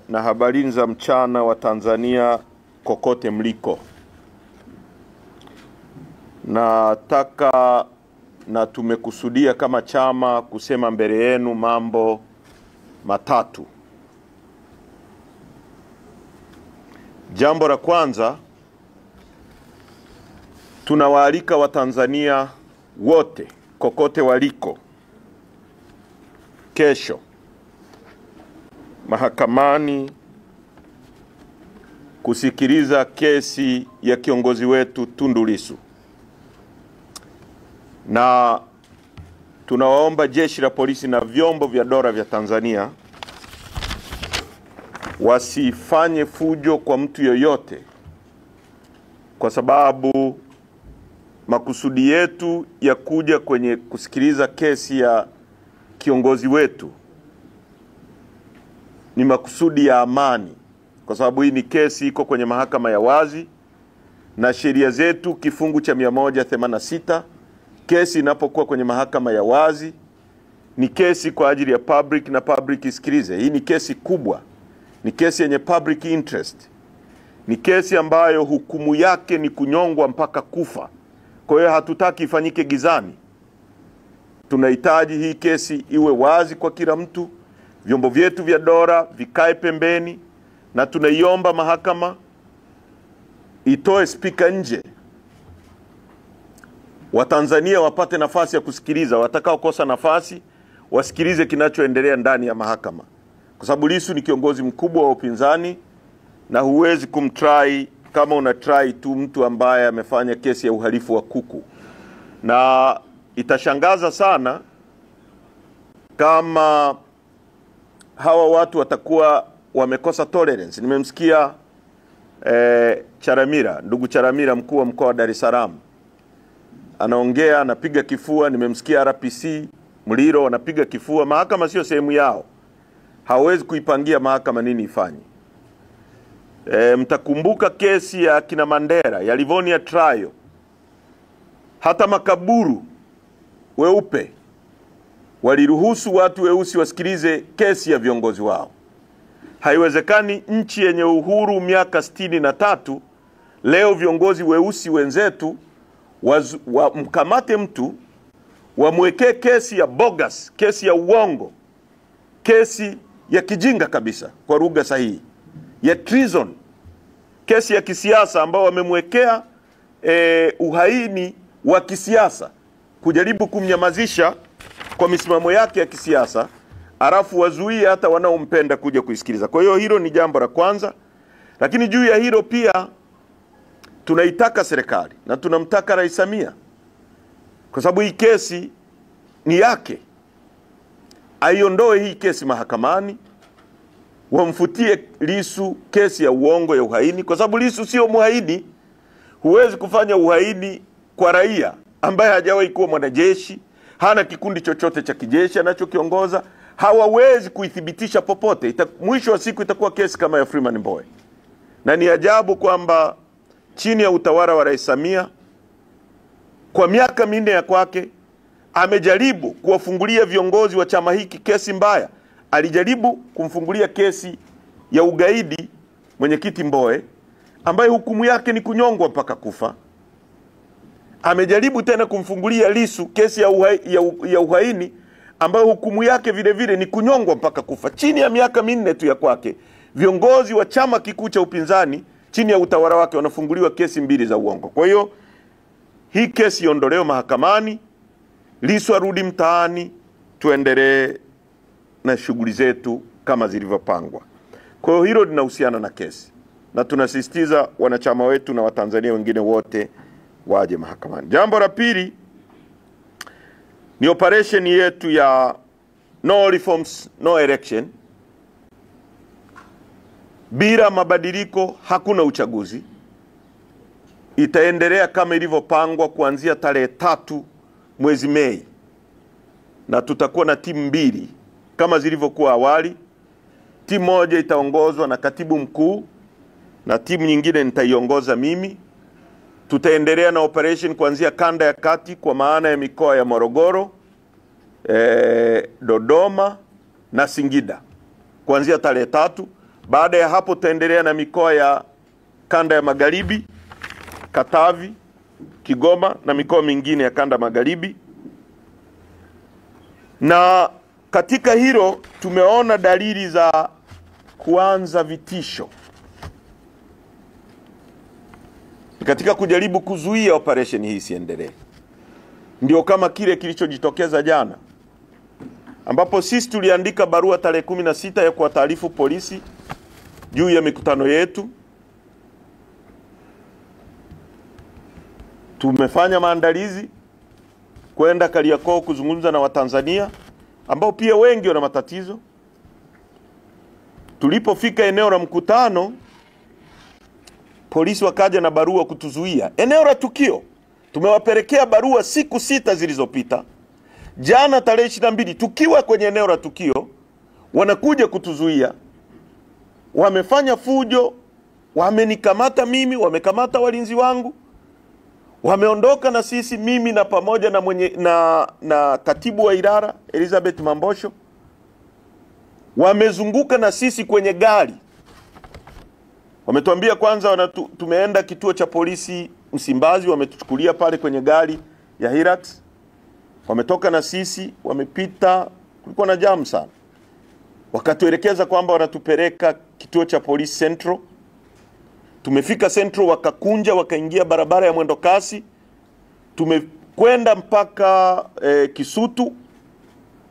na habari za mchana wa Tanzania kokote mliko. Nataka na tumekusudia kama chama kusema mbele yenu mambo matatu. Jambo la kwanza, tunawaalika Watanzania wote kokote waliko kesho mahakamani kusikiliza kesi ya kiongozi wetu Tundu Lissu. Na tunawaomba jeshi la polisi na vyombo vya dola vya Tanzania wasifanye fujo kwa mtu yoyote, kwa sababu makusudi yetu ya kuja kwenye kusikiliza kesi ya kiongozi wetu ni makusudi ya amani, kwa sababu hii ni kesi iko kwenye mahakama ya wazi, na sheria zetu kifungu cha 186, kesi inapokuwa kwenye mahakama ya wazi ni kesi kwa ajili ya public na public isikilize. Hii ni kesi kubwa, ni kesi yenye public interest, ni kesi ambayo hukumu yake ni kunyongwa mpaka kufa. Kwa hiyo hatutaki ifanyike gizani. Tunahitaji hii kesi iwe wazi kwa kila mtu, vyombo vyetu vya dola vikae pembeni, na tunaiomba mahakama itoe spika nje, Watanzania wapate nafasi ya kusikiliza. Watakao kosa nafasi wasikilize kinachoendelea ndani ya mahakama, kwa sababu Lissu ni kiongozi mkubwa wa upinzani, na huwezi kumtry kama unatry tu mtu ambaye amefanya kesi ya uhalifu wa kuku. Na itashangaza sana kama hawa watu watakuwa wamekosa tolerance. Nimemsikia Charamira, ndugu Charamira, mkuu wa mkoa wa Dar es Salaam, anaongea, anapiga kifua. Nimemsikia RPC Mliro anapiga kifua. Mahakama sio sehemu yao, hawezi kuipangia mahakama nini ifanye. Mtakumbuka kesi ya kina Mandela ya Livonia trial, hata makaburu weupe waliruhusu watu weusi wasikilize kesi ya viongozi wao. Haiwezekani nchi yenye uhuru miaka 63 leo viongozi weusi wenzetu mkamate mtu wamwekee kesi ya bogus, kesi ya uongo, kesi ya kijinga kabisa kwa lugha sahihi, ya treason, kesi ya kisiasa ambao wamemwekea uhaini wa kisiasa, kujaribu kumnyamazisha kwa misimamo yake ya kisiasa, alafu wazuie hata wanaompenda kuja kuisikiliza. Kwa hiyo hilo ni jambo la kwanza. Lakini juu ya hilo pia tunaitaka serikali na tunamtaka Rais Samia, kwa sababu hii kesi ni yake, aiondoe hii kesi mahakamani, wamfutie Lissu kesi ya uongo ya uhaini, kwa sababu Lissu sio muhaini. Huwezi kufanya uhaini kwa raia ambaye hajawahi kuwa mwanajeshi, hana kikundi chochote cha kijeshi anachokiongoza. Hawawezi kuithibitisha popote. Mwisho wa siku itakuwa kesi kama ya Freeman Mbowe. Na ni ajabu kwamba chini ya utawala wa Rais Samia, kwa miaka 4 ya kwake, amejaribu kuwafungulia viongozi wa chama hiki kesi mbaya. Alijaribu kumfungulia kesi ya ugaidi mwenyekiti Mbowe, ambaye hukumu yake ni kunyongwa mpaka kufa. Amejaribu tena kumfungulia Lissu kesi ya uhaini, ambayo hukumu yake vile vile ni kunyongwa mpaka kufa. Chini ya miaka 4 tu ya kwake, viongozi wa chama kikuu cha upinzani chini ya utawala wake wanafunguliwa kesi 2 za uongo. Kwa hiyo hii kesi iondolewe mahakamani, Lissu arudi mtaani, tuendelee na shughuli zetu kama zilivyopangwa. Kwa hiyo hilo linahusiana na kesi, na tunasisitiza wanachama wetu na Watanzania wengine wote waje mahakamani. Jambo la pili ni operation yetu ya no reforms no election. Bila mabadiliko hakuna uchaguzi. Itaendelea kama ilivyopangwa kuanzia tarehe 3 mwezi Mei, na tutakuwa na timu 2 kama zilivyokuwa awali. Timu moja itaongozwa na katibu mkuu na timu nyingine nitaiongoza mimi. Tutaendelea na operation kuanzia kanda ya kati, kwa maana ya mikoa ya Morogoro, Dodoma na Singida. kuanzia tarehe 3. Baada ya hapo tutaendelea na mikoa ya kanda ya magharibi, Katavi, Kigoma na mikoa mingine ya kanda magharibi. Na katika hilo tumeona dalili za kuanza vitisho katika kujaribu kuzuia operation hii isiendelee. Ndio kama kile kilichojitokeza jana, ambapo sisi tuliandika barua tarehe 16 ya kuwataarifu polisi juu ya mikutano yetu. Tumefanya maandalizi kwenda Kariakoo kuzungumza na Watanzania ambao pia wengi wana matatizo. Tulipofika eneo la mkutano, polisi wakaja na barua kutuzuia eneo la tukio. Tumewapelekea barua siku 6 zilizopita. Jana tarehe 22 tukiwa kwenye eneo la tukio, wanakuja kutuzuia. Wamefanya fujo, wamenikamata mimi, wamekamata walinzi wangu. Wameondoka na sisi, mimi na pamoja na katibu wa idara Elizabeth Mambosho. Wamezunguka na sisi kwenye gari. Wametuambia kwanza tumeenda kituo cha polisi Msimbazi, wametuchukulia pale kwenye gari ya Hilux. Wametoka na sisi, wamepita, kulikuwa na jam sana. Wakatuelekeza kwamba wanatupeleka kituo cha polisi Central. Tumefika Central, wakakunja, wakaingia barabara ya mwendo kasi. Tumekwenda mpaka Kisutu,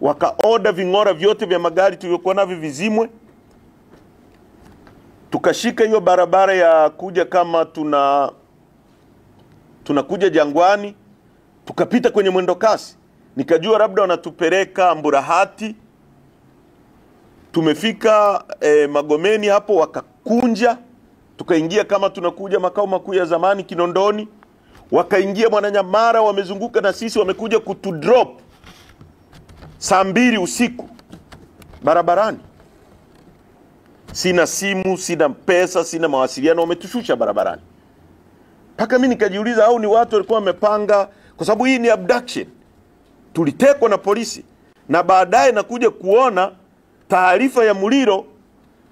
wakaoda ving'ora vyote vya magari tuliokuwa navyo vizimwe. Tukashika hiyo barabara ya kuja kama tunakuja Jangwani, tukapita kwenye mwendo kasi. Nikajua labda wanatupeleka Mburahati. Tumefika Magomeni hapo, wakakunja, tukaingia kama tunakuja makao makuu ya zamani Kinondoni. Wakaingia Mwananyamara, wamezunguka na sisi, wamekuja kutudrop saa 2 usiku barabarani. Sina simu, sina pesa, sina mawasiliano, wametushusha barabarani. Paka mimi nikajiuliza, au ni watu walikuwa wamepanga, kwa sababu hii ni abduction. Tulitekwa na polisi. Na baadaye nakuja kuona taarifa ya Muliro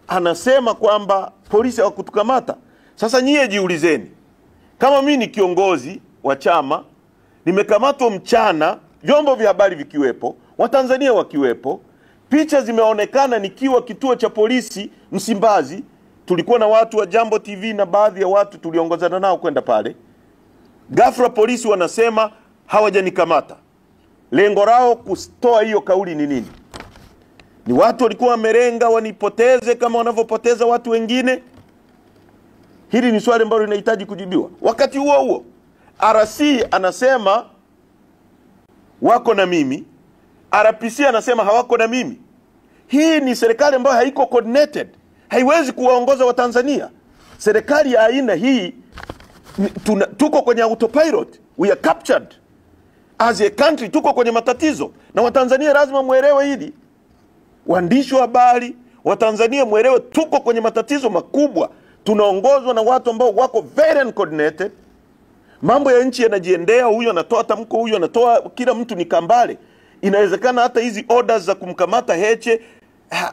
anasema kwamba polisi hawakutukamata. Sasa nyie jiulizeni, kama mimi ni kiongozi wa chama, nimekamatwa mchana, vyombo vya habari vikiwepo, Watanzania wakiwepo, picha zimeonekana nikiwa kituo cha polisi Msimbazi, tulikuwa na watu wa Jambo TV na baadhi ya watu tuliongozana nao kwenda pale. Ghafla polisi wanasema hawajanikamata. Lengo lao kutoa hiyo kauli ni nini? Ni watu walikuwa wamerenga wanipoteze kama wanavyopoteza watu wengine? Hili ni swali ambalo linahitaji kujibiwa. Wakati huo huo, RC anasema wako na mimi, RPC anasema hawako na mimi. Hii ni serikali ambayo haiko coordinated. Haiwezi kuwaongoza Watanzania. Serikali ya aina hii tuko kwenye autopilot. We are captured. As a country tuko kwenye matatizo. Na Watanzania lazima muelewe hili. Waandishi wa habari, Watanzania muelewe tuko kwenye matatizo makubwa. Tunaongozwa na watu ambao wako very uncoordinated. Mambo ya nchi yanajiendea, huyu anatoa tamko, huyu anatoa, kila mtu ni kambale. Inawezekana hata hizi orders za kumkamata Heche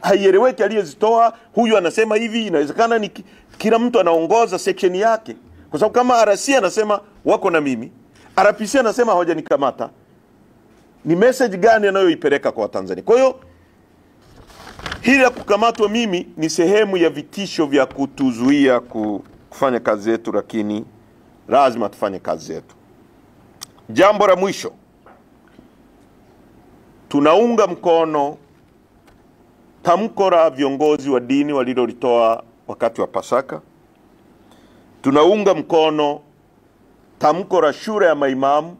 haieleweki aliyezitoa. Huyu anasema hivi, inawezekana ni kila mtu anaongoza section yake. Kwa sababu kama RC anasema wako na mimi, RPC anasema hawajanikamata, ni message gani anayoipeleka kwa Watanzania? Kwa hiyo hili la kukamatwa mimi ni sehemu ya vitisho vya kutuzuia kufanya kazi yetu, lakini lazima tufanye kazi yetu. Jambo la mwisho, tunaunga mkono tamko la viongozi wa dini walilolitoa wakati wa Pasaka. Tunaunga mkono tamko la shura ya maimamu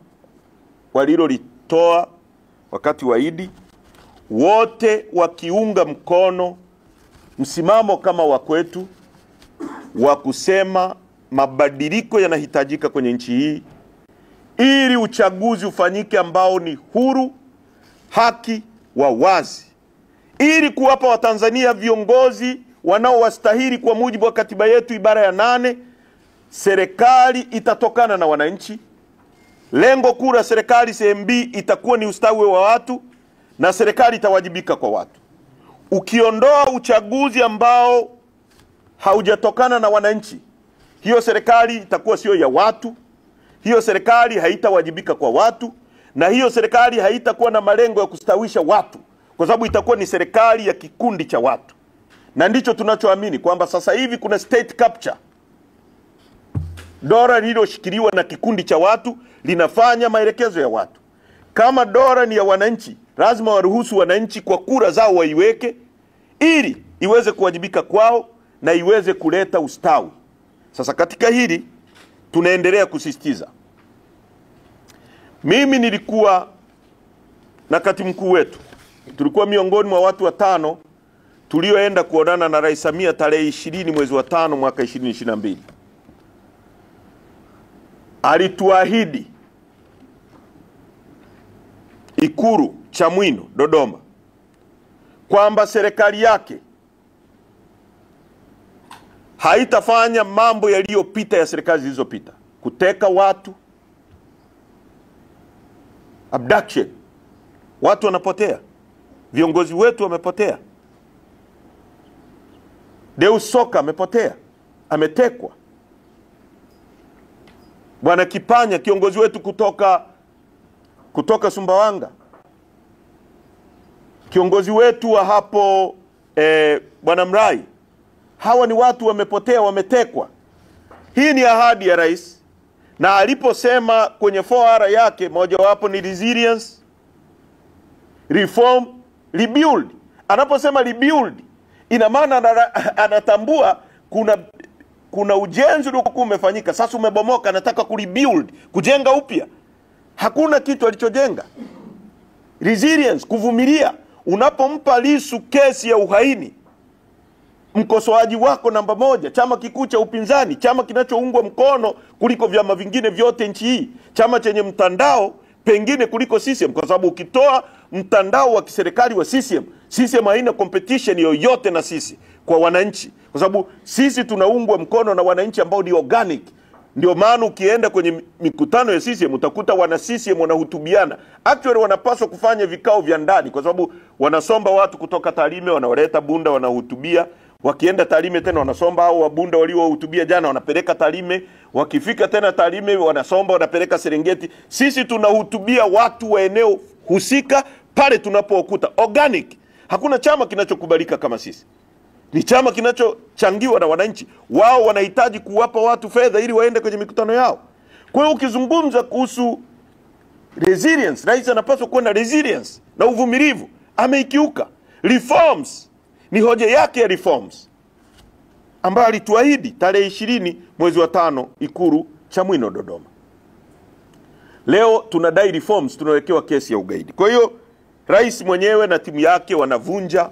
walilolitoa wakati wa Idi, wote wakiunga mkono msimamo kama wa kwetu wa kusema mabadiliko yanahitajika kwenye nchi hii ili uchaguzi ufanyike ambao ni huru, haki, wa wazi, ili kuwapa Watanzania viongozi wanaowastahili kwa mujibu wa katiba yetu ibara ya 8. Serikali itatokana na wananchi. Lengo kuu la serikali CMB itakuwa ni ustawi wa watu, na serikali itawajibika kwa watu. ukiondoa uchaguzi ambao haujatokana na wananchi, hiyo serikali itakuwa sio ya watu, hiyo serikali haitawajibika kwa watu, na hiyo serikali haitakuwa na malengo ya kustawisha watu, kwa sababu itakuwa ni serikali ya kikundi cha watu. Na ndicho tunachoamini kwamba sasa hivi kuna state capture. Dola lililoshikiliwa na kikundi cha watu linafanya maelekezo ya watu. Kama dola ni ya wananchi, lazima waruhusu wananchi kwa kura zao waiweke, ili iweze kuwajibika kwao na iweze kuleta ustawi. Sasa katika hili tunaendelea kusisitiza. Mimi nilikuwa na katibu mkuu wetu, tulikuwa miongoni mwa watu 5 tulioenda kuonana na Rais Samia tarehe 20 mwezi wa 5 mwaka 2022. Alituahidi Ikulu Chamwino Dodoma kwamba serikali yake haitafanya mambo yaliyopita ya serikali zilizopita: kuteka watu, abduction, watu wanapotea, viongozi wetu wamepotea. Deus Soka amepotea, ametekwa. Bwana Kipanya, kiongozi wetu kutoka Sumbawanga, kiongozi wetu wa hapo Bwana Mrai, hawa ni watu wamepotea, wametekwa. Hii ni ahadi ya rais, na aliposema kwenye 4R yake moja wapo ni resilience, reform, rebuild. Anaposema rebuild, ina maana anatambua kuna ujenzi uliokuwa umefanyika, sasa umebomoka, anataka kurebuild, kujenga upya. Hakuna kitu alichojenga. Resilience, kuvumilia. Unapompa Lissu kesi ya uhaini, mkosoaji wako namba 1, chama kikuu cha upinzani, chama kinachoungwa mkono kuliko vyama vingine vyote nchi hii, chama chenye mtandao pengine kuliko CCM, kwa sababu ukitoa mtandao wa kiserikali wa CCM haina competition yoyote na sisi kwa wananchi, kwa sababu sisi tunaungwa mkono na wananchi ambao ni organic. Ndio maana ukienda kwenye mikutano ya CCM utakuta wana CCM wanahutubiana. Actually wanapaswa kufanya vikao vya ndani, kwa sababu wanasomba watu kutoka Tarime, wanawaleta Bunda, wanahutubia. Wakienda Tarime tena wanasomba hao wabunda waliohutubia jana, wanapeleka Tarime. Wakifika tena Tarime wanasomba, wanapeleka Serengeti. Sisi tunahutubia watu wa eneo husika pale tunapokuta. Organic. Hakuna chama kinachokubalika kama sisi. Ni chama kinachochangiwa na wananchi. Wao wanahitaji kuwapa watu fedha ili waende kwenye mikutano yao. Kwa hiyo ukizungumza kuhusu resilience, rais anapaswa kuwa na resilience na uvumilivu. Ameikiuka. Reforms, ni hoja yake ya reforms ambayo alituahidi tarehe 20 mwezi wa 5 Ikulu Chamwino Dodoma. Leo tunadai reforms, tunawekewa kesi ya ugaidi. Kwa hiyo rais mwenyewe na timu yake wanavunja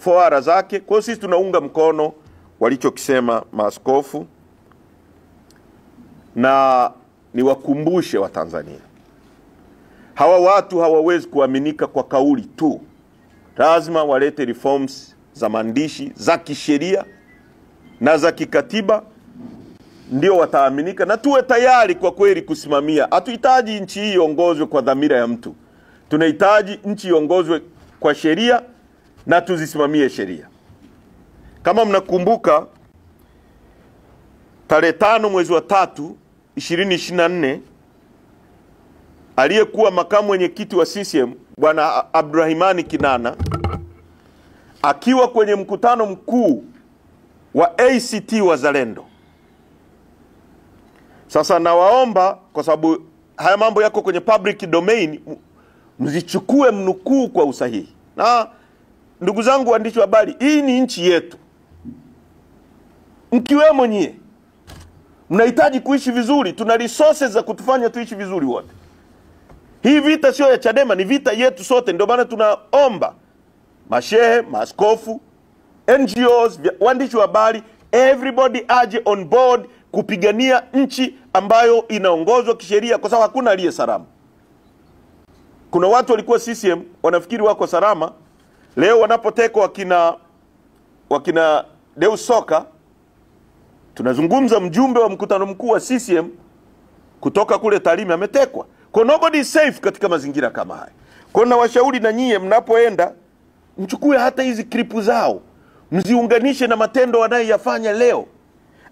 4R zake. Kwa hiyo sisi tunaunga mkono walichokisema maaskofu, na niwakumbushe wa Tanzania, hawa watu hawawezi kuaminika kwa kauli tu. Lazima walete reforms za maandishi, za kisheria na za kikatiba, ndio wataaminika, na tuwe tayari kwa kweli kusimamia. Hatuhitaji nchi hii iongozwe kwa dhamira ya mtu. Tunahitaji nchi iongozwe kwa sheria na tuzisimamie sheria. Kama mnakumbuka tarehe 5 mwezi wa 3 2024, aliyekuwa makamu mwenyekiti wa CCM Bwana Abdurahimani Kinana, akiwa kwenye mkutano mkuu wa ACT Wazalendo. Sasa nawaomba, kwa sababu haya mambo yako kwenye public domain, mzichukue mnukuu kwa usahihi. Na ndugu zangu waandishi wa habari, hii ni nchi yetu. Mkiwemo nyie, mnahitaji kuishi vizuri. Tuna resources za kutufanya tuishi vizuri wote. Hii vita sio ya Chadema, ni vita yetu sote. Ndio maana tunaomba mashehe, maaskofu, NGOs, waandishi wa habari, everybody aje on board kupigania nchi ambayo inaongozwa kisheria, kwa sababu hakuna aliye salama. Kuna watu walikuwa CCM wanafikiri wako salama, leo wanapotekwa wakina Deus Soka. Tunazungumza mjumbe wa mkutano mkuu wa CCM kutoka kule Tarime ametekwa. Kwa nobody is safe katika mazingira kama haya. Kwa na washauri na nyie mnapoenda mchukue hata hizi klipu zao, mziunganishe na matendo wanayoyafanya leo.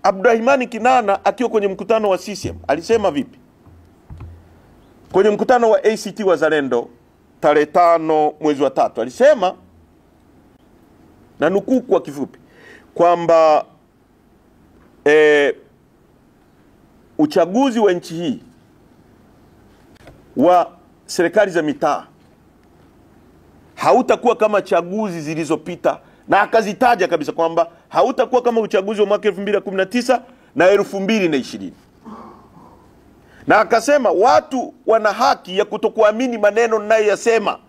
Abdurahimani Kinana akiwa kwenye mkutano wa CCM alisema vipi? Kwenye mkutano wa ACT Wazalendo tarehe 5 mwezi wa 3 alisema, na nukuu kwa kifupi, kwamba uchaguzi wa nchi hii wa serikali za mitaa hautakuwa kama chaguzi zilizopita, na akazitaja kabisa kwamba hautakuwa kama uchaguzi wa mwaka 2019 na 2020. Na akasema watu wana haki ya kutokuamini maneno ninayoyasema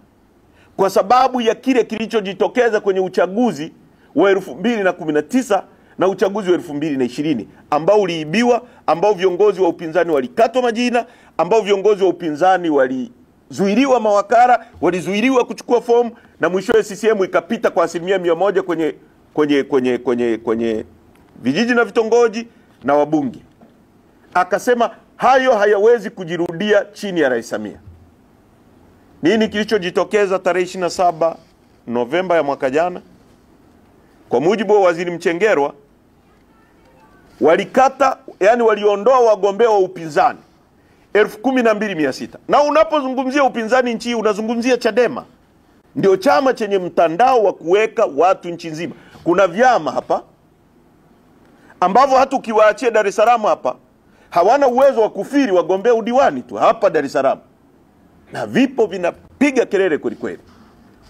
kwa sababu ya kile kilichojitokeza kwenye uchaguzi wa 2019 na uchaguzi wa 2020 ambao uliibiwa, ambao viongozi wa upinzani walikatwa majina, ambao viongozi wa upinzani walizuiliwa mawakala, walizuiliwa kuchukua fomu, na mwishowe CCM ikapita kwa 100% kwenye vijiji na vitongoji na wabunge. Akasema hayo hayawezi kujirudia chini ya Rais Samia. Nini kilichojitokeza tarehe 27 Novemba ya mwaka jana? Kwa mujibu wa Waziri Mchengerwa, walikata, yani waliondoa wagombea wa upinzani 12,600. Na unapozungumzia upinzani nchi hii unazungumzia Chadema. Ndio chama chenye mtandao wa kuweka watu nchi nzima. Kuna vyama hapa ambavyo hata ukiwaachia Dar es Salaam hapa hawana uwezo wa kufiri wagombea udiwani tu hapa Dar es Salaam. Na vipo vinapiga kelele kweli kweli.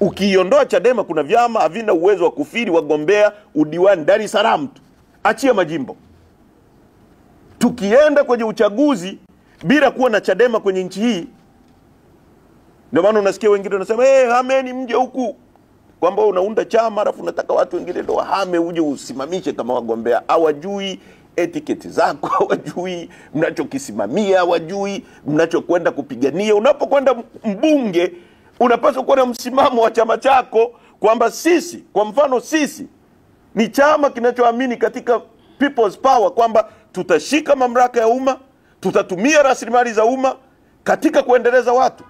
Ukiondoa Chadema kuna vyama havina uwezo wa kufiri wagombea udiwani Dar es Salaam tu. Achia majimbo. Tukienda kwenye uchaguzi bila kuwa na Chadema kwenye nchi hii, ndio maana unasikia wengine wanasema hameni mje huku, kwamba unaunda chama alafu unataka watu wengine ndio wahame uje usimamishe kama wagombea. Hawajui etiketi zako, hawajui mnachokisimamia, hawajui mnachokwenda kupigania. Unapokwenda mbunge unapaswa kuwa na msimamo wa chama chako, kwamba sisi, kwa mfano sisi ni chama kinachoamini katika people's power, kwamba tutashika mamlaka ya umma, tutatumia rasilimali za umma katika kuendeleza watu,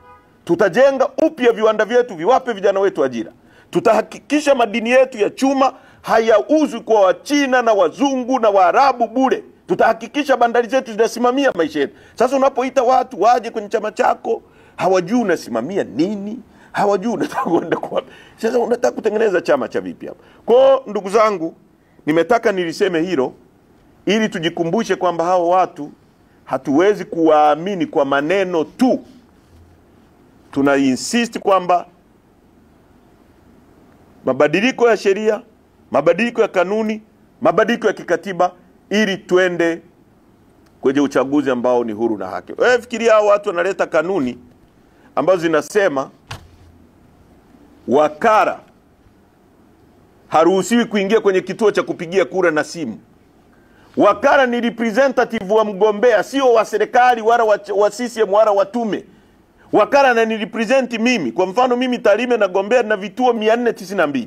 tutajenga upya viwanda vyetu viwape vijana wetu ajira, tutahakikisha madini yetu ya chuma hayauzwi kwa Wachina na wazungu na Waarabu bure, tutahakikisha bandari zetu zinasimamia maisha yetu. Sasa unapoita watu waje kwenye chama chako, hawajui unasimamia nini, hawajui unataka kwenda kwa. Sasa unataka kutengeneza chama cha vipi hapa? Kwa ndugu zangu, nimetaka niliseme hilo ili tujikumbushe kwamba hao watu hatuwezi kuwaamini kwa maneno tu. Tuna insist kwamba mabadiliko ya sheria, mabadiliko ya kanuni, mabadiliko ya kikatiba, ili twende kwenye uchaguzi ambao ni huru na haki. Wewe fikiria hao watu wanaleta kanuni ambazo zinasema wakara haruhusiwi kuingia kwenye kituo cha kupigia kura na simu. Wakara ni representative wa mgombea, sio wa serikali wala wa CCM wala wa tume. Wakara na ni represent mimi. Kwa mfano mimi Tarime nagombea na vituo 492.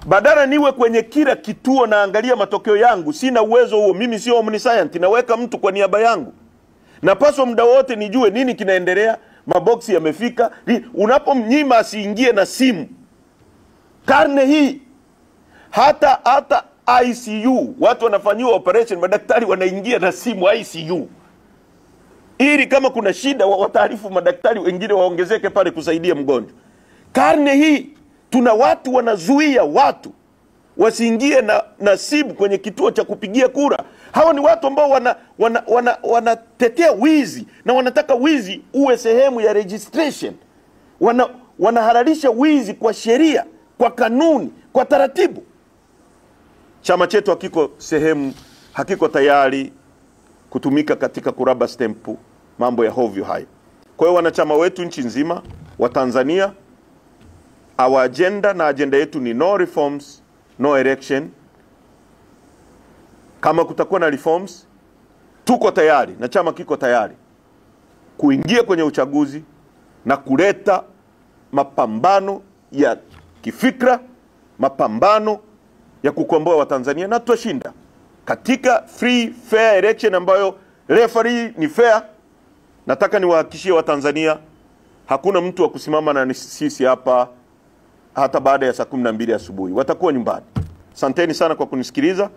Badala niwe kwenye kila kituo naangalia matokeo yangu, sina uwezo huo. Mimi sio omniscient, naweka mtu kwa niaba yangu. Napaswa muda wote nijue nini kinaendelea, maboksi yamefika. Unapomnyima asiingie na simu, karne hii hata ICU watu wanafanyiwa operation, madaktari wanaingia na simu ICU, ili kama kuna shida wataarifu madaktari wengine waongezeke pale kusaidia mgonjwa. Karne hii tuna watu wanazuia watu wasiingie na simu kwenye kituo cha kupigia kura. Hawa ni watu ambao wanatetea wizi na wanataka wizi uwe sehemu ya registration. Wanahalalisha wizi kwa sheria, kwa kanuni, kwa taratibu. Chama chetu hakiko tayari kutumika katika kuraba stempu mambo ya hovyo hayo. Kwa hiyo wanachama wetu nchi nzima wa Tanzania, our agenda na agenda yetu ni no reforms, no election. Kama kutakuwa na reforms, tuko tayari na chama kiko tayari kuingia kwenye uchaguzi na kuleta mapambano ya kifikra, mapambano ya kukomboa Watanzania, na tutashinda katika free fair election ambayo referee ni fair. Nataka niwahakikishie Watanzania hakuna mtu wa kusimama na sisi hapa hata baada ya saa 12 asubuhi watakuwa nyumbani. Asanteni sana kwa kunisikiliza.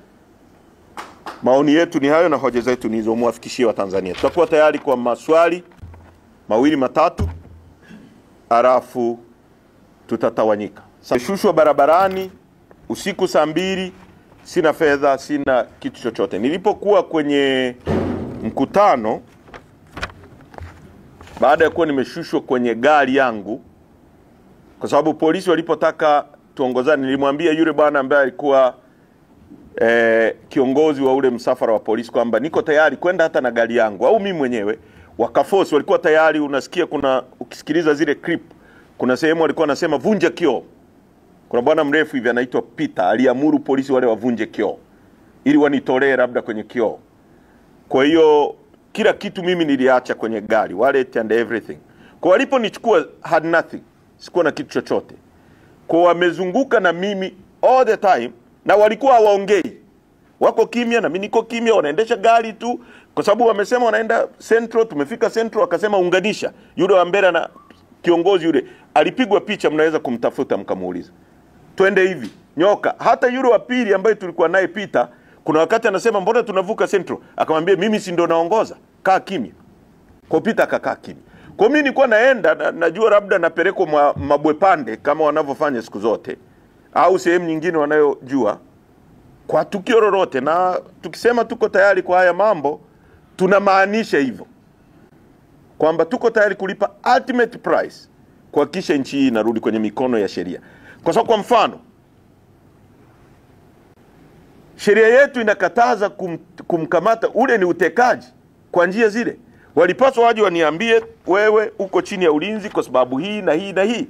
Maoni yetu ni hayo na hoja zetu ni hizo, muwafikishie wa Tanzania. Tutakuwa tayari kwa maswali mawili matatu, halafu tutatawanyika. Shushwa barabarani usiku saa 2, sina fedha, sina kitu chochote. Nilipokuwa kwenye mkutano, baada ya kuwa nimeshushwa kwenye gari yangu, kwa sababu polisi walipotaka tuongozane, nilimwambia yule bwana ambaye alikuwa kiongozi wa ule msafara wa polisi kwamba niko tayari kwenda hata na gari yangu au mimi mwenyewe. Wakaforce, walikuwa tayari. Unasikia ukisikiliza zile clip, kuna sehemu walikuwa wanasema vunja kioo. Kuna bwana mrefu hivi anaitwa Peter, aliamuru polisi wale wavunje kioo ili wanitolee labda kwenye kioo. Kwa hiyo kila kitu mimi niliacha kwenye gari, wallet and everything. Kwa waliponichukua had nothing, sikuwa na kitu chochote. Kwa wamezunguka na mimi all the time, na walikuwa hawaongei, wako kimya na mimi niko kimya, wanaendesha gari tu, kwa sababu wamesema wanaenda Central. Tumefika Central, akasema unganisha. Yule wa mbele na kiongozi yule alipigwa picha, mnaweza kumtafuta mkamuuliza. Twende hivi nyoka. Hata yule wa pili ambaye tulikuwa naye Peter, kuna wakati anasema mbona tunavuka Central, akamwambia mimi si ndo naongoza, kaa kimya. Kwa Peter akakaa kimya. Kwa mimi nilikuwa naenda najua labda napelekwa Mabwepande kama wanavyofanya siku zote, au sehemu nyingine wanayojua kwa tukio lolote. Na tukisema tuko tayari kwa haya mambo, tunamaanisha hivyo, kwamba tuko tayari kulipa ultimate price kuhakikisha nchi hii inarudi kwenye mikono ya sheria. Kwa sababu kwa mfano, sheria yetu inakataza kumkamata, ule ni utekaji kwa njia zile. Walipaswa waje waniambie, wewe uko chini ya ulinzi kwa sababu hii na hii na hii.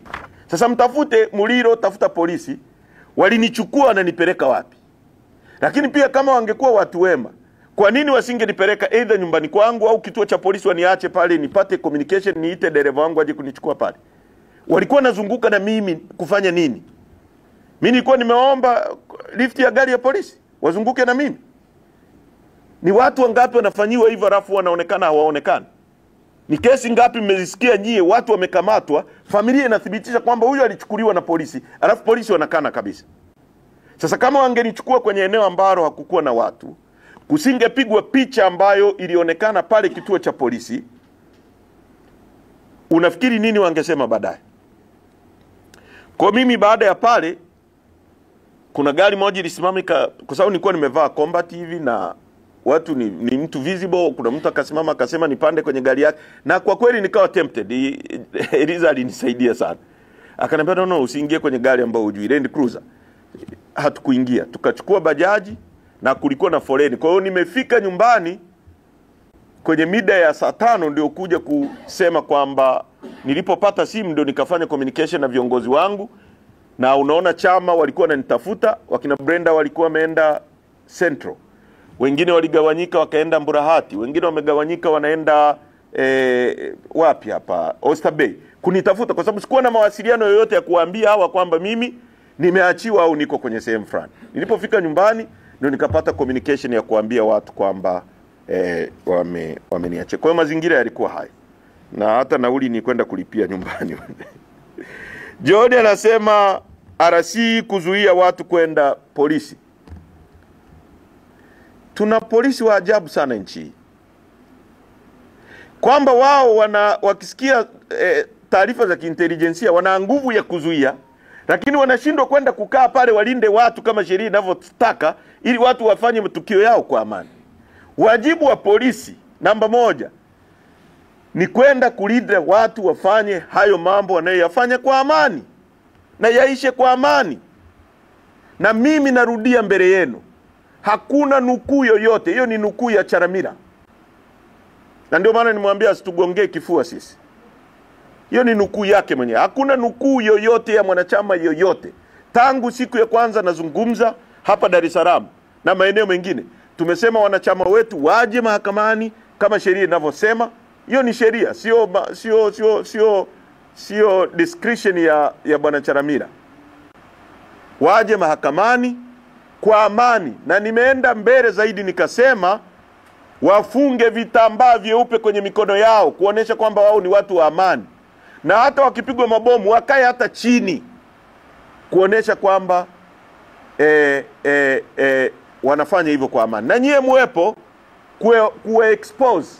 Sasa mtafute Muliro, tafuta polisi, walinichukua na nipeleka wapi? Lakini pia kama wangekuwa watu wema, kwa nini wasingenipeleka either nyumbani kwangu au kituo cha polisi, waniache pale nipate communication, niite dereva wangu aje kunichukua pale? Walikuwa nazunguka na mimi kufanya nini? Mimi nilikuwa nimeomba lift ya gari ya polisi wazunguke na mimi? Ni watu wangapi wanafanyiwa hivyo alafu wanaonekana hawaonekani? Ni kesi ngapi mmezisikia nyie watu wamekamatwa, familia inathibitisha kwamba huyu alichukuliwa na polisi, alafu polisi wanakana kabisa? Sasa kama wangenichukua kwenye eneo ambalo hakukuwa na watu, kusingepigwa picha ambayo ilionekana pale kituo cha polisi, unafikiri nini wangesema baadaye? Kwa mimi baada ya pale, kuna gari moja ilisimamika, kwa sababu nilikuwa nimevaa combat hivi na watu ni mtu visible. Kuna mtu akasimama akasema nipande kwenye gari yake, na kwa kweli nikawa tempted. Eliza alinisaidia sana, akaniambia no, usiingie kwenye gari ambayo hujui, Land Cruiser. Hatukuingia, tukachukua bajaji na kulikuwa na foleni. Kwa hiyo nimefika nyumbani kwenye mida ya saa 5 ndio kuja kusema kwamba nilipopata simu ndio nikafanya communication na viongozi wangu, na unaona chama walikuwa wananitafuta. Wakina Brenda walikuwa wameenda Central, wengine waligawanyika wakaenda Mburahati, wengine wamegawanyika wanaenda wapi hapa Oyster Bay kunitafuta, kwa sababu sikuwa na mawasiliano yoyote ya kuambia hawa kwamba mimi nimeachiwa au niko kwenye sehemu fulani. Nilipofika nyumbani ndio nikapata communication ya kuambia watu kwamba wameniacha. Kwa hiyo mazingira yalikuwa haya, na hata nauli ni kwenda kulipia nyumbani. Jodi anasema RC kuzuia watu kwenda polisi. Tuna polisi wa ajabu sana nchi, kwamba wao wakisikia taarifa za kiintelijensia wana nguvu ya kuzuia, lakini wanashindwa kwenda kukaa pale walinde watu kama sheria inavyotaka ili watu wafanye matukio yao kwa amani. Wajibu wa polisi namba 1 ni kwenda kulinda watu wafanye hayo mambo wanayoyafanya kwa amani na yaishe kwa amani. Na mimi narudia mbele yenu, hakuna nukuu yoyote, hiyo ni nukuu ya Charamira, na ndio maana nimwambia asitugongee kifua sisi. Hiyo ni nukuu yake mwenyewe. Hakuna nukuu yoyote ya mwanachama yoyote. Tangu siku ya kwanza nazungumza hapa Dar es Salaam na maeneo mengine, tumesema wanachama wetu waje mahakamani kama sheria inavyosema. Hiyo ni sheria, sio discretion ya bwana Charamira. Waje mahakamani kwa amani, na nimeenda mbele zaidi nikasema wafunge vitambaa vyeupe kwenye mikono yao kuonesha kwamba wao ni watu wa amani, na hata wakipigwa mabomu wakae hata chini. kuonesha kwamba wanafanya hivyo kwa amani, na nyie muwepo kuwe expose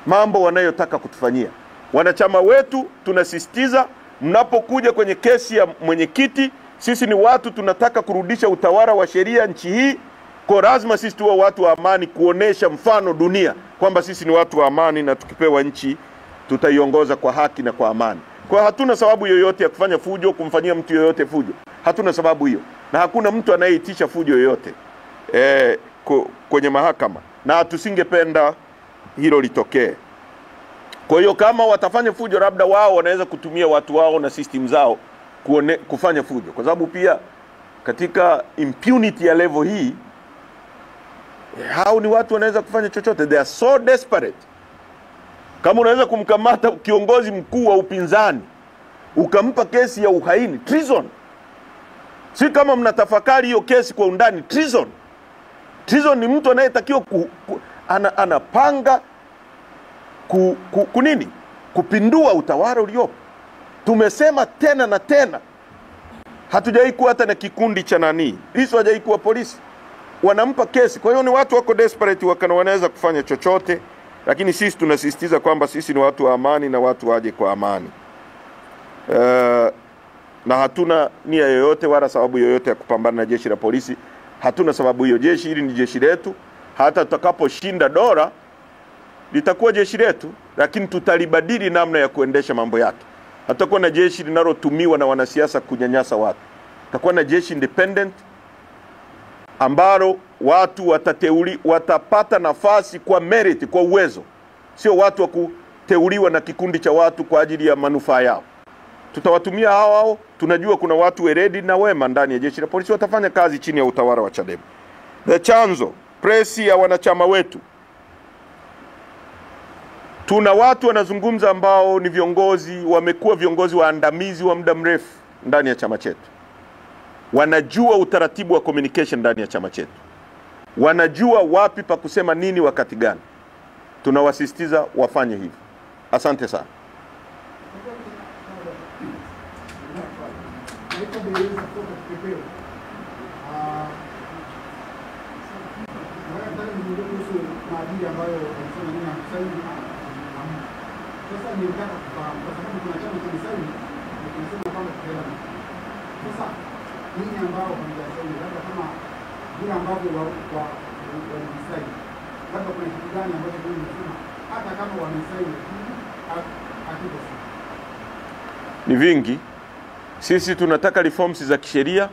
mambo wanayotaka kutufanyia. Wanachama wetu tunasisitiza, mnapokuja kwenye kesi ya mwenyekiti, sisi ni watu tunataka kurudisha utawala wa sheria nchi hii, kwa lazima sisi tuwe watu wa amani, kuonesha mfano dunia kwamba sisi ni watu wa amani, na tukipewa nchi tutaiongoza kwa haki na kwa amani. Kwa hatuna sababu yoyote ya kufanya fujo, kumfanyia mtu yoyote fujo. Hatuna sababu hiyo, na hakuna mtu anayeitisha fujo yoyote kwenye mahakama, na tusingependa hilo litokee. Kwa hiyo kama watafanya fujo, labda wao wanaweza kutumia watu wao na system zao kufanya fujo, kwa sababu pia katika impunity ya level hii hao ni watu wanaweza kufanya chochote. They are so desperate. Kama unaweza kumkamata kiongozi mkuu wa upinzani ukampa kesi ya uhaini, treason. Si kama mnatafakari hiyo kesi kwa undani, treason. Treason ni mtu anayetakiwa anapanga kunini? Kupindua utawala uliopo. Tumesema tena na tena, hatujai kuwa hata na kikundi cha nani. Hizo hajai kuwa polisi. Wanampa kesi. Kwa hiyo ni watu wako desperate, wanaweza kufanya chochote, lakini sisi tunasisitiza kwamba sisi ni watu wa amani na watu waje kwa amani. Na hatuna nia yoyote wala sababu yoyote ya kupambana na jeshi la polisi. Hatuna sababu hiyo. Jeshi hili ni jeshi letu. Hata tutakaposhinda dola litakuwa jeshi letu, lakini tutalibadili namna ya kuendesha mambo yake. Hatakuwa na jeshi linalotumiwa na wanasiasa kunyanyasa watu. Tutakuwa na jeshi independent ambalo watu watapata nafasi kwa merit, kwa uwezo. Sio watu wa kuteuliwa na kikundi cha watu kwa ajili ya manufaa yao. Tutawatumia hao. Tunajua kuna watu weredi na wema ndani ya jeshi la polisi, watafanya kazi chini ya utawala wa Chadema. The chanzo, presi ya wanachama wetu. Tuna watu wanazungumza ambao ni viongozi, wamekuwa viongozi waandamizi wa muda mrefu ndani ya chama chetu. Wanajua utaratibu wa communication ndani ya chama chetu. Wanajua wapi pa kusema nini wakati gani. Tunawasisitiza wafanye hivyo. Asante sana. Ni vingi. Sisi tunataka reforms za kisheria,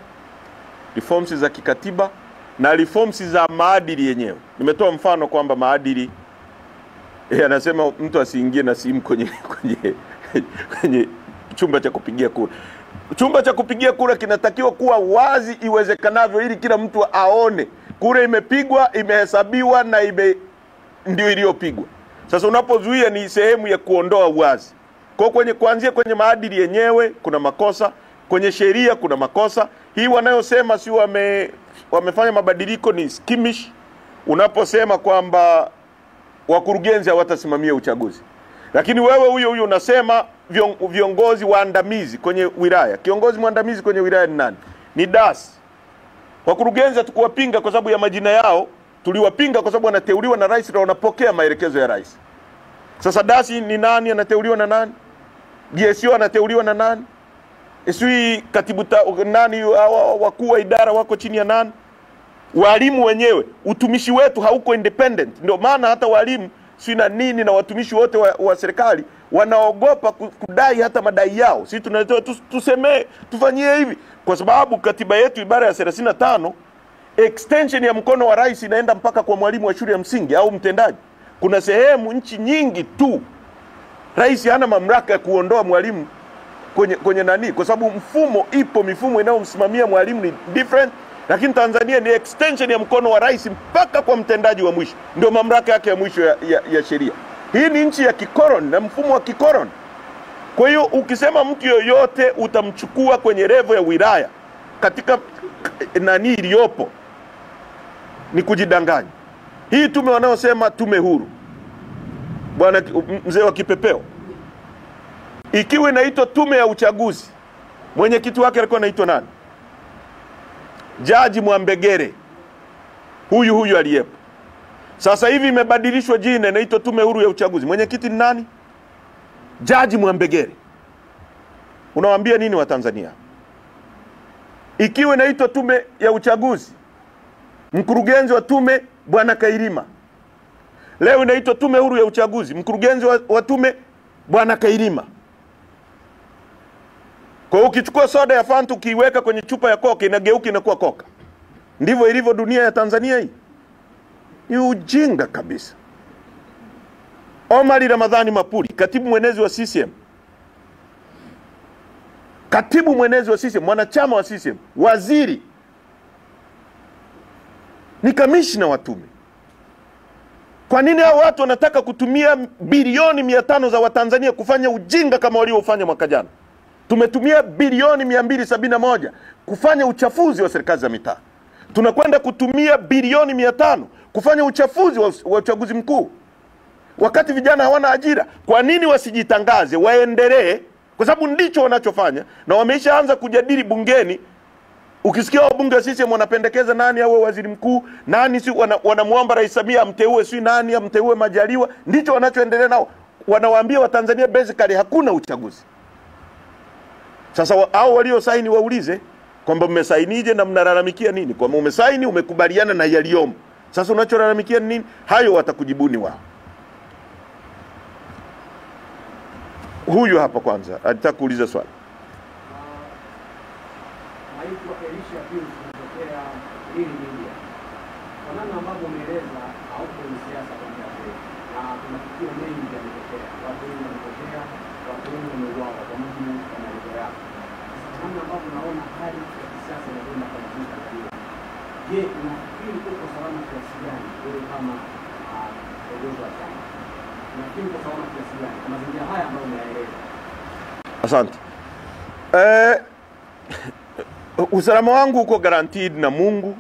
reforms za kikatiba, na reforms za maadili yenyewe. Nimetoa mfano kwamba maadili anasema mtu asiingie na simu kwenye chumba cha kupigia kura. Chumba cha kupigia kura kinatakiwa kuwa wazi iwezekanavyo, ili kila mtu aone kura imepigwa, imehesabiwa na ndio iliyopigwa. Sasa unapozuia ni sehemu ya kuondoa uwazi. Kwa kuanzia kwenye maadili yenyewe kuna makosa, kwenye sheria kuna makosa. Hii wanayosema si wamefanya mabadiliko ni skimish. Unaposema kwamba wakurugenzi hawatasimamia uchaguzi, lakini wewe huyo unasema viongozi waandamizi kwenye wilaya. Kiongozi mwandamizi kwenye wilaya ni nani? Ni DAS. Wakurugenzi hatukuwapinga kwa sababu ya majina yao, tuliwapinga kwa sababu wanateuliwa na rais na wanapokea maelekezo ya rais. Sasa DAS ni nani? Anateuliwa na nani? GSO anateuliwa na nani? Isui katibu nani? Wakuu wa idara wako chini ya nani? Walimu wenyewe, utumishi wetu hauko independent. Ndio maana hata walimu sina nini na watumishi wote wa serikali wanaogopa kudai hata madai yao. Sisi tunatoa tuseme tufanyie hivi kwa sababu katiba yetu ibara ya 35 extension ya mkono wa rais inaenda mpaka kwa mwalimu wa shule ya msingi au mtendaji. Kuna sehemu nchi nyingi tu rais hana mamlaka ya kuondoa mwalimu kwenye nani, kwa sababu mifumo inayomsimamia mwalimu ni different. Lakini Tanzania ni extension ya mkono wa rais mpaka kwa mtendaji wa mwisho. Ndio mamlaka yake ya mwisho ya sheria. Hii ni nchi ya kikoloni na mfumo wa kikoloni. Kwa hiyo ukisema mtu yoyote utamchukua kwenye level ya wilaya katika nani iliyopo, ni kujidanganya. Hii tume wanaosema tume huru, bwana mzee wa kipepeo, ikiwa inaitwa tume ya uchaguzi, Mwenyekiti wake alikuwa anaitwa nani? Jaji Mwambegere, huyu aliyepo. Sasa hivi imebadilishwa jina, inaitwa Tume Huru ya Uchaguzi. Mwenyekiti ni nani? Jaji Mwambegere. Unawaambia nini wa Tanzania? Ikiwa inaitwa Tume ya Uchaguzi, mkurugenzi wa tume Bwana Kairima. Leo inaitwa Tume Huru ya Uchaguzi, mkurugenzi wa tume Bwana Kairima. Kwa hiyo ukichukua soda ya Fanta ukiiweka kwenye chupa ya Coke inageuka inakuwa Coca. Ndivyo ilivyo dunia ya Tanzania hii. Ni ujinga kabisa. Omar Ramadhani Mapuri, katibu mwenezi wa CCM. Katibu mwenezi wa CCM, mwanachama wa CCM, waziri, ni kamishna wa tume. Kwa nini hao watu wanataka kutumia bilioni 500 za Watanzania kufanya ujinga kama waliofanya mwaka jana? Tumetumia bilioni 271 kufanya uchafuzi wa serikali za mitaa. Tunakwenda kutumia bilioni 500 kufanya uchafuzi wa uchaguzi mkuu. Wakati vijana hawana ajira, kwa nini wasijitangaze, waendelee? Kwa sababu ndicho wanachofanya, na wameishaanza kujadili bungeni. Ukisikia wabunge wa CCM wanapendekeza nani awe waziri mkuu, nani si wanamuomba Rais Samia amteue, si nani amteue Majaliwa, ndicho wanachoendelea nao. Wanawaambia Watanzania basically hakuna uchaguzi. Sasa hao walio saini waulize kwamba mmesainije na mnalalamikia nini? Kwamba umesaini, umekubaliana na yaliyomo. Sasa unacholalamikia nini? Hayo watakujibuni wao. Huyu hapa kwanza alitaka kuuliza swali. Naitwa Elisha Pius kutokea Lili Media. Kwa namna ambavyo umeeleza hauko ni siasa kwa muda mrefu, na kuna tukio mengi yametokea. Watu wengi wametokea, watu wengi wameuawa kwa mujibu wa maelezo yako. Sasa namna ambavyo unaona hali ya kisiasa inakwenda kwa nchi Tanzania, je, unafikiri uko salama kiasi gani wewe kama kiongozi wa chama? Unafikiri uko salama kiasi gani kwa mazingira haya ambayo umeyaeleza? Asante. Usalama wangu uko guaranteed na Mungu.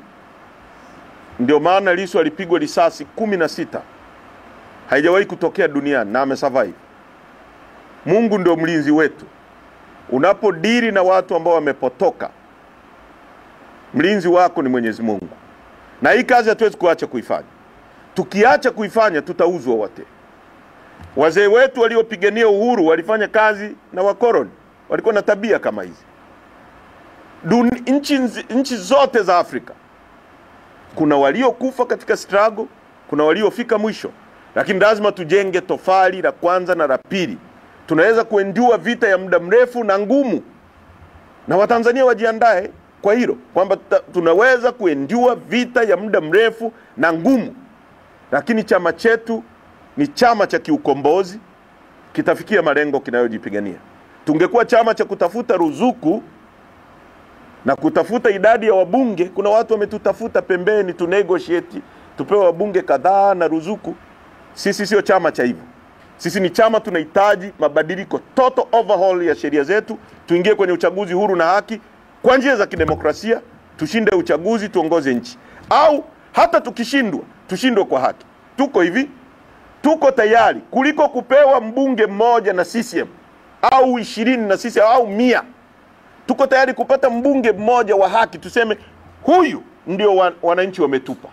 Ndio maana Lissu alipigwa risasi 16. Haijawahi kutokea duniani na amesurvive. Mungu ndio mlinzi wetu. Unapodili na watu ambao wamepotoka, mlinzi wako ni Mwenyezi Mungu. Na hii kazi hatuwezi kuacha kuifanya. Tukiacha kuifanya tutauzwa wote. Wazee wetu waliopigania uhuru walifanya kazi na wakoloni. Walikuwa na tabia kama hizi. Nchi zote za Afrika kuna waliokufa katika struggle, kuna waliofika mwisho, lakini lazima tujenge tofali la kwanza na la pili. Tunaweza kuendua vita ya muda mrefu na ngumu, na Watanzania wajiandae kwa hilo kwamba tunaweza kuendua vita ya muda mrefu na ngumu. Lakini chama chetu ni chama cha kiukombozi, kitafikia malengo kinayojipigania. Tungekuwa chama cha kutafuta ruzuku na kutafuta idadi ya wabunge, kuna watu wametutafuta pembeni tu negotiate tupewe wabunge kadhaa na ruzuku. Sisi sio chama cha hivyo. Sisi ni chama tunahitaji mabadiliko, total overhaul ya sheria zetu, tuingie kwenye uchaguzi huru na haki kwa njia za kidemokrasia, tushinde uchaguzi, tuongoze nchi. Au hata tukishindwa, tushindwe kwa haki. Tuko hivi, tuko tayari kuliko kupewa mbunge mmoja na CCM au 20 na CCM au 100. Tuko tayari kupata mbunge mmoja wa haki, tuseme huyu ndio wananchi wametupa.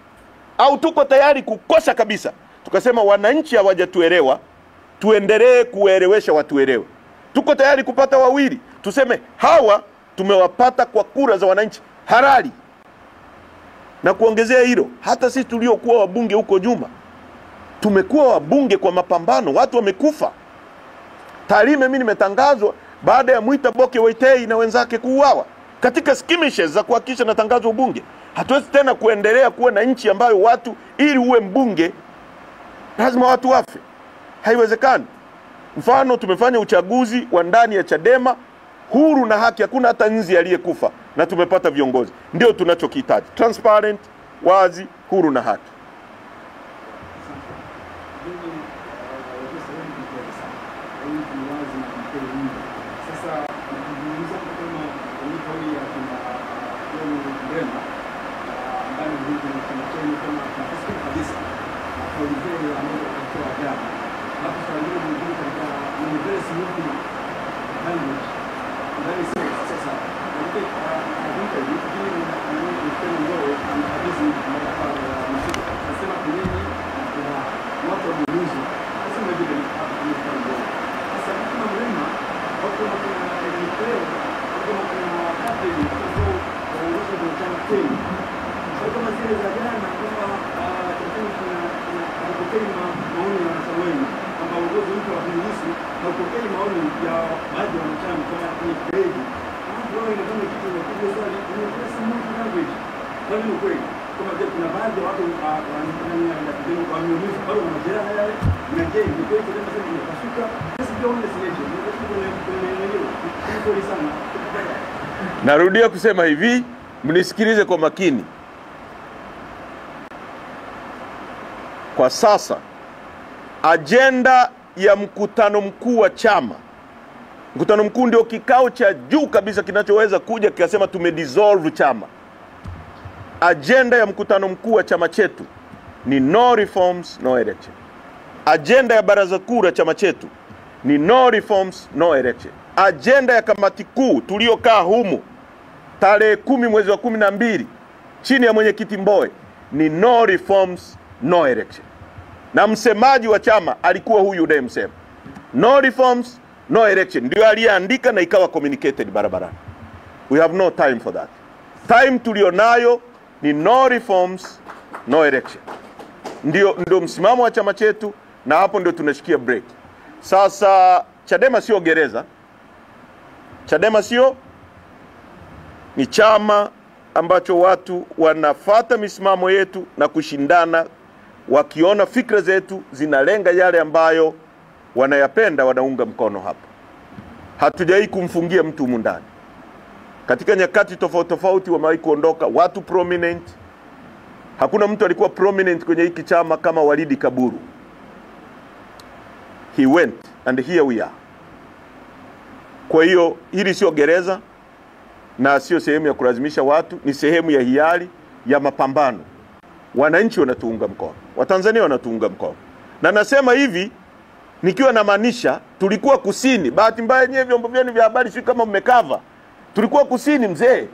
Au tuko tayari kukosa kabisa, tukasema wananchi hawajatuelewa, tuendelee kuelewesha watuelewe. Tuko tayari kupata wawili, tuseme hawa tumewapata kwa kura za wananchi halali. Na kuongezea hilo, hata sisi tuliokuwa wabunge huko nyuma, tumekuwa wabunge kwa mapambano, watu wamekufa. Tarime mimi nimetangazwa baada ya Mwita Boke Waitei na wenzake kuuawa katika skirmishes za kuhakikisha natangazwa ubunge. Hatuwezi tena kuendelea kuwa na nchi ambayo watu ili uwe mbunge lazima watu wafe. Haiwezekani. Mfano, tumefanya uchaguzi wa ndani ya Chadema huru na haki, hakuna hata nzi aliyekufa, na tumepata viongozi. Ndio tunachokihitaji, transparent, wazi, huru na haki. Narudia kusema hivi, mnisikilize kwa makini. Kwa sasa agenda ya mkutano mkuu wa chama, mkutano mkuu ndio kikao cha juu kabisa kinachoweza kuja kikasema tumedissolve chama. Agenda ya mkutano mkuu wa chama chetu ni no reforms, no election. Agenda ya baraza kuu la chama chetu ni no reforms, no election. Agenda ya kamati kuu tuliokaa humu tarehe 10 mwezi wa 12 chini ya mwenyekiti Mbowe ni no reforms, no election. Na msemaji wa chama alikuwa huyu unayemsema. No reforms, no election. Ndio aliyeandika na ikawa communicated barabarani. We have no time for that. Time tulionayo ni no reforms, no election. Ndio msimamo wa chama chetu, na hapo ndio tunashikia break. Sasa Chadema sio gereza. Chadema sio, ni chama ambacho watu wanafata misimamo yetu na kushindana, wakiona fikra zetu zinalenga yale ambayo wanayapenda, wanaunga mkono hapa. Hatujai kumfungia mtu mundani. Katika nyakati tofauti tofauti wamewahi kuondoka watu prominent. Hakuna mtu alikuwa prominent kwenye hiki chama kama Walidi Kaburu. He went and here we are. Kwa hiyo hili sio gereza na sio sehemu ya kulazimisha watu, ni sehemu ya hiari ya mapambano. Wananchi wanatuunga mkono, Watanzania wanatuunga mkono. Na nasema hivi nikiwa na maanisha tulikuwa kusini. Bahati mbaya nyewe vyombo vyenu vya habari sio kama mmekava. Tulikuwa kusini mzee.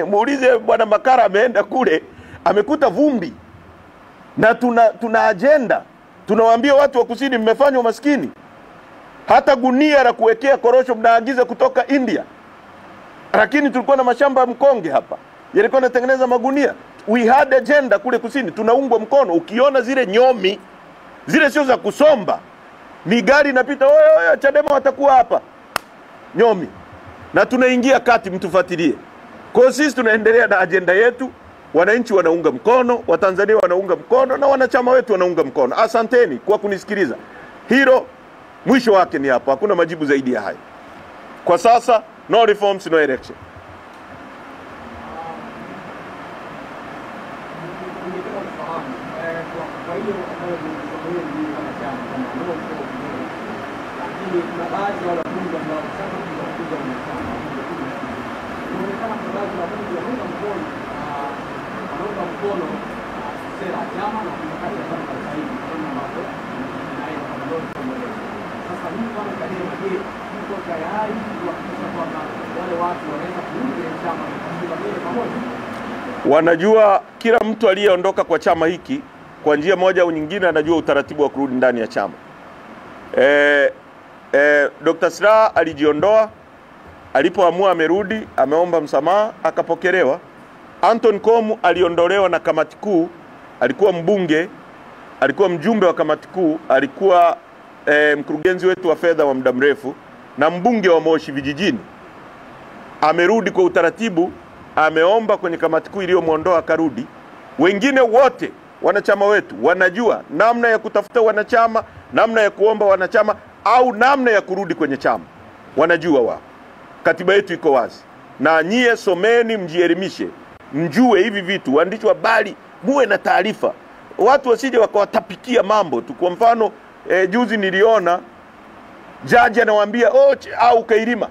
Muulize bwana Makara, ameenda kule amekuta vumbi. Na tuna agenda. Tunawaambia watu wa kusini mmefanywa maskini. Hata gunia la kuwekea korosho mnaagiza kutoka India. Lakini tulikuwa na mashamba ya mkonge hapa. Yalikuwa yanatengeneza magunia. We had agenda kule kusini, tunaungwa mkono. Ukiona zile nyomi, zile sio za kusomba. Ni gari inapita, oyo Chadema watakuwa hapa. Nyomi. Na tunaingia kati, mtufuatilie. Kwa sisi tunaendelea na agenda yetu, wananchi wanaunga mkono, Watanzania wanaunga mkono, na wanachama wetu wanaunga mkono. Asanteni kwa kunisikiliza. Hilo mwisho wake ni hapo, hakuna majibu zaidi ya hayo. Kwa sasa no reforms, no election. Wanajua, kila mtu aliyeondoka kwa chama hiki kwa njia moja au nyingine anajua utaratibu wa kurudi ndani ya chama. Dr. Slaa alijiondoa, alipoamua amerudi, ameomba msamaha, akapokelewa. Anton Komu aliondolewa na kamati kuu, alikuwa mbunge, alikuwa mjumbe wa kamati kuu, alikuwa mkurugenzi wetu wa fedha wa muda mrefu na mbunge wa Moshi vijijini. Amerudi kwa utaratibu, ameomba kwenye kamati kuu iliyomuondoa akarudi. Wengine wote wanachama wetu wanajua namna ya kutafuta wanachama, namna ya kuomba wanachama, au namna ya kurudi kwenye chama. Wanajua wao. Katiba yetu iko wazi. Na nyie someni, mjielimishe, mjue hivi vitu, waandishi wa habari muwe na taarifa. Watu wasije wakawatapikia mambo tu. Kwa mfano juzi niliona jaji anawaambia au Kairima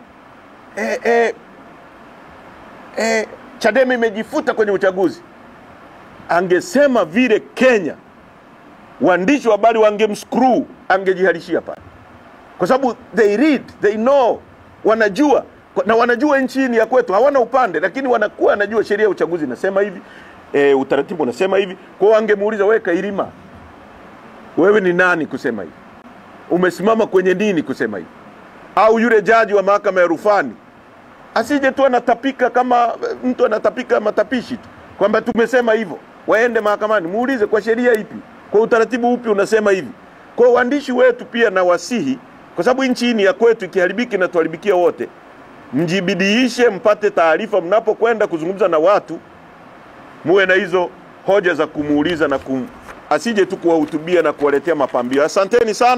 Chadema imejifuta kwenye uchaguzi. Angesema vile Kenya, waandishi wa habari wangemscrew, angejihalishia pale. Kwa sababu they read, they know. wanajua, na wanajua nchini ya kwetu hawana upande, lakini wanakuwa wanajua sheria ya uchaguzi inasema hivi, utaratibu unasema hivi. Kwa wangemuuliza, wewe Kailima, wewe ni nani kusema hivi? Umesimama kwenye nini kusema hivi? Au yule jaji wa mahakama ya rufani asije tu anatapika kama mtu anatapika matapishi tu kwamba tumesema hivyo. Waende mahakamani, muulize kwa sheria ipi, kwa utaratibu upi unasema hivi. Kwa waandishi wetu pia na wasihi, kwa sababu nchi ni ya kwetu, ikiharibiki na tuharibikia wote, mjibidiishe mpate taarifa mnapokwenda kuzungumza na watu, muwe na hizo hoja za kumuuliza na asije tu kuwahutubia na kuwaletea mapambio. Asanteni sana.